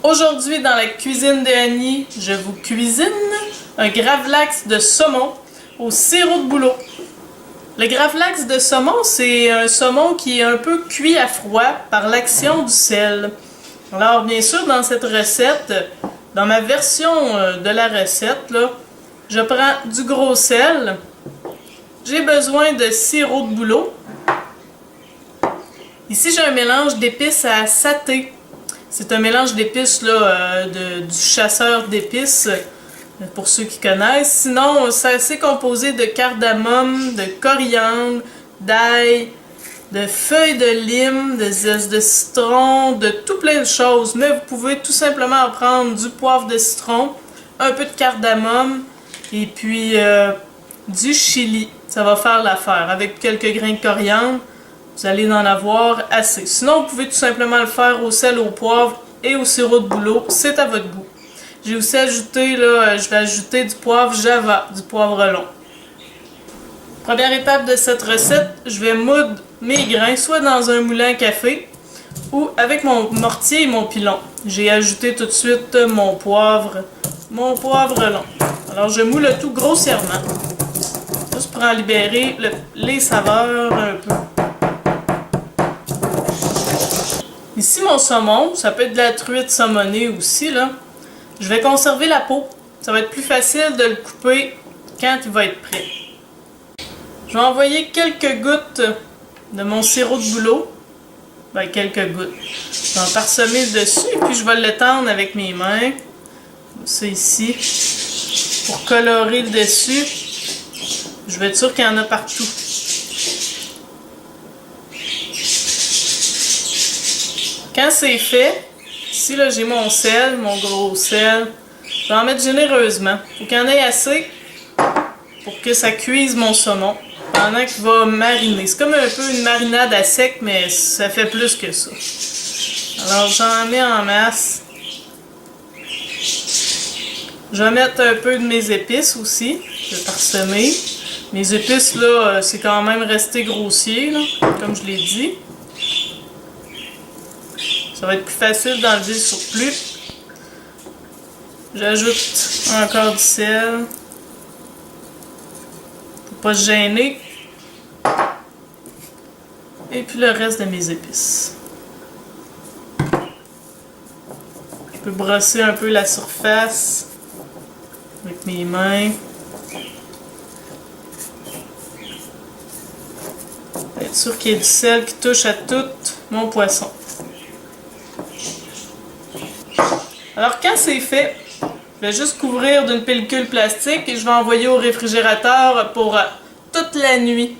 Aujourd'hui, dans la cuisine de Annie, je vous cuisine un gravlax de saumon au sirop de bouleau. Le gravlax de saumon, c'est un saumon qui est un peu cuit à froid par l'action du sel. Alors, bien sûr, dans cette recette, dans ma version de la recette, là, je prends du gros sel. J'ai besoin de sirop de bouleau. Ici, j'ai un mélange d'épices à saté. C'est un mélange d'épices du chasseur d'épices, pour ceux qui connaissent. Sinon, c'est composé de cardamome, de coriandre, d'ail, de feuilles de lime, de zeste de citron, de tout plein de choses. Mais vous pouvez tout simplement prendre du poivre de citron, un peu de cardamome et puis du chili. Ça va faire l'affaire. Avec quelques grains de coriandre, vous allez en avoir assez. Sinon, vous pouvez tout simplement le faire au sel, au poivre et au sirop de bouleau. C'est à votre goût. J'ai aussi ajouté, je vais ajouter du poivre java, du poivre long. Première étape de cette recette, je vais moudre mes grains soit dans un moulin à café ou avec mon mortier et mon pilon. J'ai ajouté tout de suite mon poivre long. Alors je moule le tout grossièrement, juste pour en libérer les saveurs un peu. Ici mon saumon, ça peut être de la truite saumonée aussi là. Je vais conserver la peau. Ça va être plus facile de le couper quand il va être prêt. Je vais envoyer quelques gouttes de mon sirop de bouleau. Ben, quelques gouttes. Je vais en parsemer dessus et puis je vais l'étendre avec mes mains. Comme ça ici. Pour colorer le dessus. Je vais être sûr qu'il y en a partout. Quand c'est fait, ici là j'ai mon sel, mon gros sel. Je vais en mettre généreusement. Il faut qu'il y en ait assez pour que ça cuise mon saumon pendant qu'il va mariner. C'est comme un peu une marinade à sec, mais ça fait plus que ça. Alors j'en mets en masse. Je vais mettre un peu de mes épices aussi. Je vais parsemer. Mes épices là, c'est quand même resté grossier, là, comme je l'ai dit. Ça va être plus facile d'enlever le surplus. J'ajoute encore du sel. Faut pas se gêner. Et puis le reste de mes épices. Je peux brosser un peu la surface avec mes mains. Être sûr qu'il y ait du sel qui touche à tout mon poisson. Alors quand c'est fait, je vais juste couvrir d'une pellicule plastique et je vais envoyer au réfrigérateur pour toute la nuit.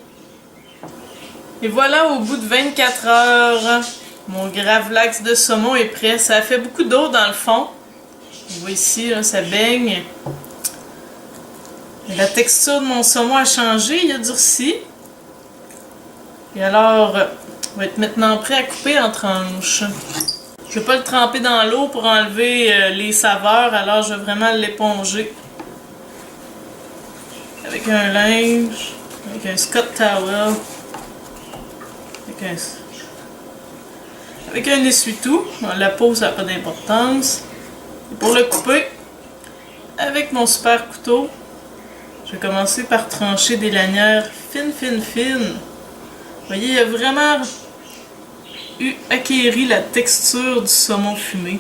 Et voilà, au bout de 24 heures, mon gravlax de saumon est prêt. Ça a fait beaucoup d'eau dans le fond. Vous voyez ici, là, ça baigne. La texture de mon saumon a changé, il a durci. Et alors, il va être maintenant prêt à couper en tranches. Je ne vais pas le tremper dans l'eau pour enlever les saveurs, alors je vais vraiment l'éponger avec un linge, avec un Scott Towel, avec un essuie-tout. Bon, la peau, ça n'a pas d'importance. Et pour le couper, avec mon super couteau, je vais commencer par trancher des lanières fines. Vous voyez, il y a vraiment acquérir la texture du saumon fumé.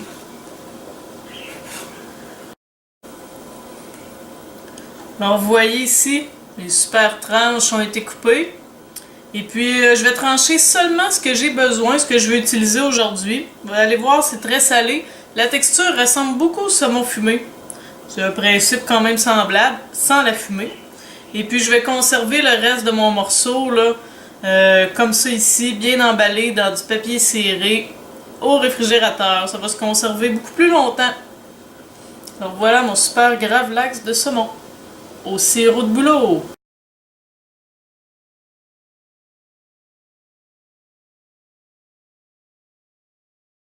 Alors vous voyez ici, les super tranches ont été coupées. Et puis je vais trancher seulement ce que j'ai besoin, ce que je vais utiliser aujourd'hui. Vous allez voir, c'est très salé. La texture ressemble beaucoup au saumon fumé. C'est un principe quand même semblable, sans la fumée. Et puis je vais conserver le reste de mon morceau là. Comme ça ici, bien emballé dans du papier serré au réfrigérateur. Ça va se conserver beaucoup plus longtemps. Alors voilà mon super gravlax de saumon au sirop de bouleau.